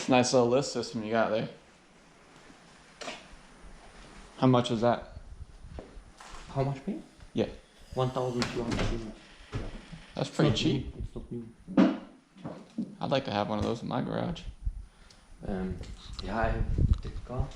Nice little lift system you got there. How much is that? How much pay? Yeah. 1,200. That's pretty cheap. It's not new. I'd like to have one of those in my garage. Yeah, I have the car.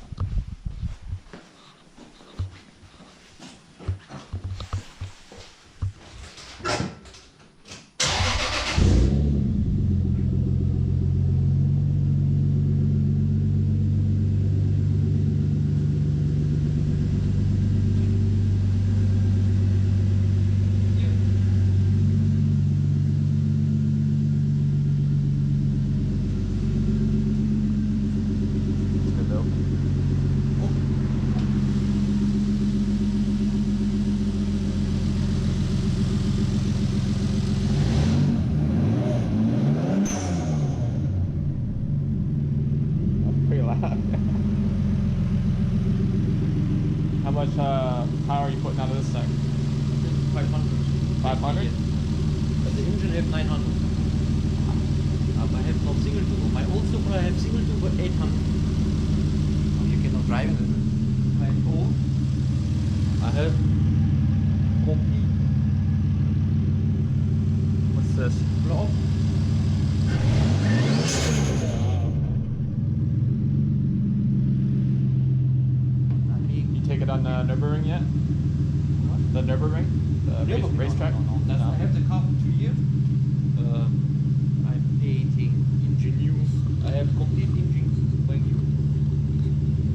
How much power are you putting out of this thing? 500. 500? Yes. But the engine have 900. I have not single turbo. My old Supra I have single turbo 800. You cannot drive it. My old I have complete. What's this? Blow. Take it on the Nürburgring yet? What? The Nürburgring? The racetrack? No. I have the car for 2 years. I'm painting engine new. I have complete engine brand new.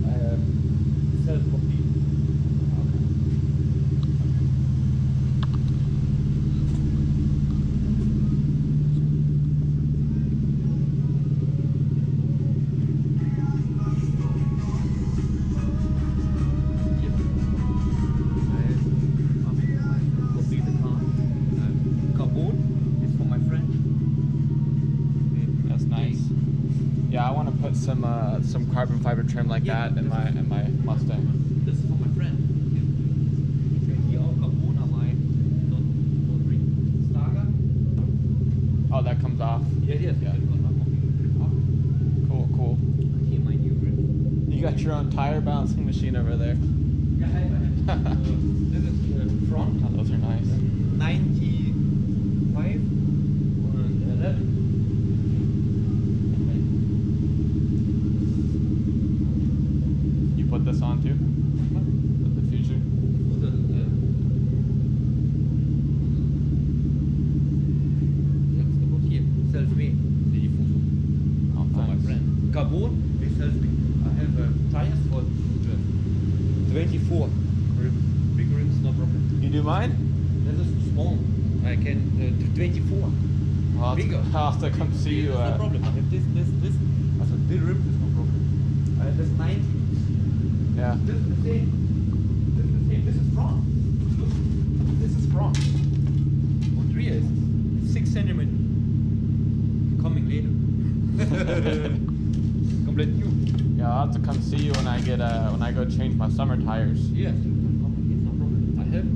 I have self complete. Yeah, I want to put some carbon fiber trim like that in my Mustang. This is for my friend. Oh, that comes off. Yes. Yeah. Cool. Here my new grip. You got your own tire balancing machine over there. Yeah, I have. This is the front. Oh, those are nice. 95 or 11. Put this on too? With the future? Jetzt about here. Self-made. The Fuso. Oh, For my friend. Carbon, they self-made. I have tires for 24 rims. Big rims, no problem. You do mine? This is small. I can do 24. Bigger. I'll have to come see you. No problem. I have this. Also, the rim is no problem. I have this 90. Yeah. This is the same. This is front. Look. This is front. Und rear is 6 centimeters. Coming later. Complete new. Yeah, I'll have to come see you when I go change my summer tires. Yes. It's no problem. I have.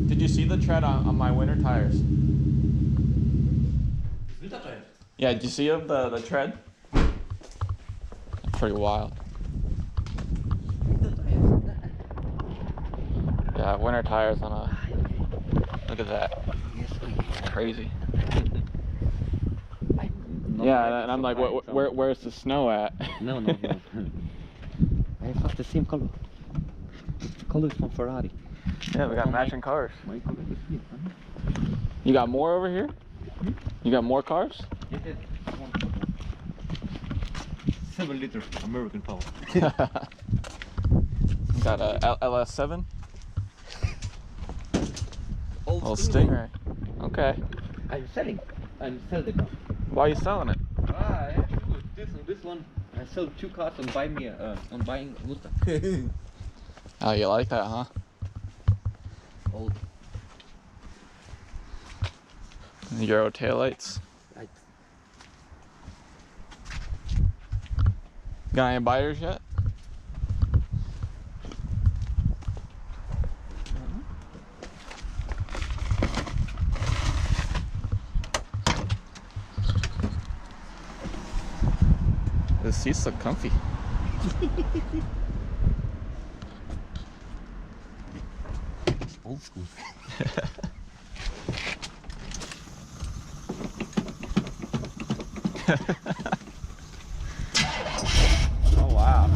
Did you see the tread on my winter tires? Winter tires. Yeah, did you see the tread? Pretty wild. Yeah, winter tires on a. Look at that. Crazy. Yeah, and I'm like, where's the snow at? No. I have the same color. The color is from Ferrari. Yeah, we got matching cars. My color is here. You got more over here? You got more cars? Yes. 7 liter American power. Got a LS7? Old Stingray. Okay. I'm selling the car. Why are you selling it? I have to do this and this one. I sell 2 cars and buying a Mustang. Oh, you like that, huh? Old. Euro taillights. Right. Got any buyers yet? The seats look comfy. Old school. Oh wow.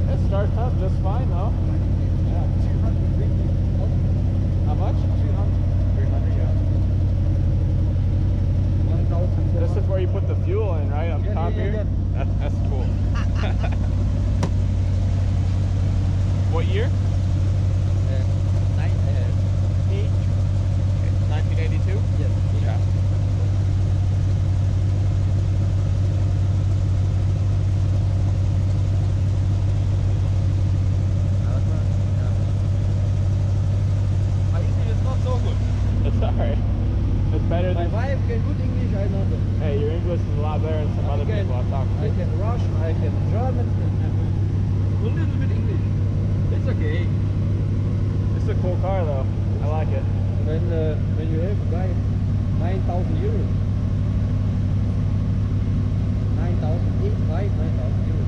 It starts up just fine though. Yeah. 250. How much? 300, yeah. 1,000. This is where you put the fuel in, right? Up top here? That's cool. What year? 1982? Yes. Yeah. My English is not so good. It's alright. It's better My than... wife can good English, I know that. Hey, your English is a lot better than some other people I've talked I to. can Russian, I can German, a little bit English. It's okay. It's a cool car though. I like it. When you have a guy 9,000 euros, 9,000 euros.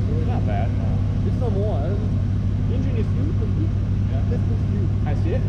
So It's not bad, no. it's no more. Engine is new, complete. Yeah. This is new. I see it.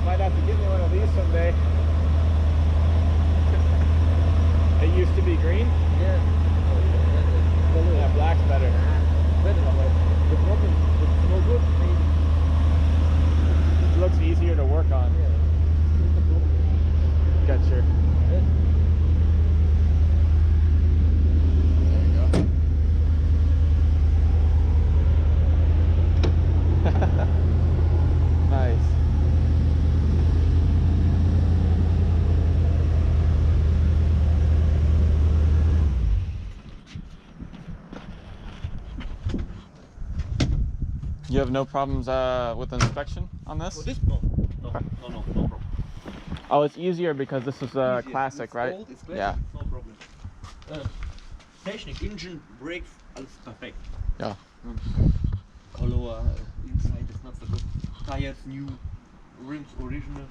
Might have to get me one of these someday. It used to be green. Yeah. Yeah, black's better. Better, but the problem it's no good. It looks easier to work on. Yeah. It's a problem. Gotcha. Yes. There you go. Nice. You have no problems with inspection on this? For this? No problem. Oh, it's easier because this is Easier. classic, It's right? old, it's classic, Yeah. no problem. Technik, engine, brakes, alles perfekt. Yeah. Color inside is not so good. Tires new, rims original.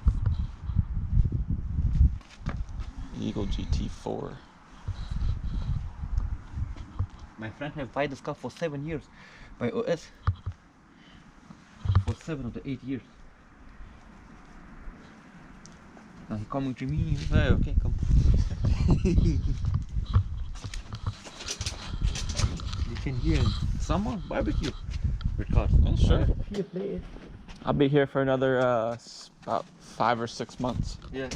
Eagle GT4. My friend have buy this car for 7 years by OS. For 7 or 8 years. Now he coming to me, he say, okay, come. You can hear in summer barbecue with cars. Yeah, sure. Here, play it. I'll be here for another about 5 or 6 months. Yes.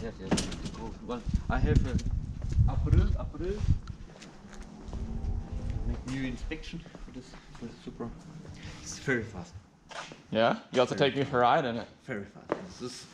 Oh, well, I have April. Make new inspection for this Supra. It's very fast. Yeah? You'll have to take me for a ride in it. Very fast. This is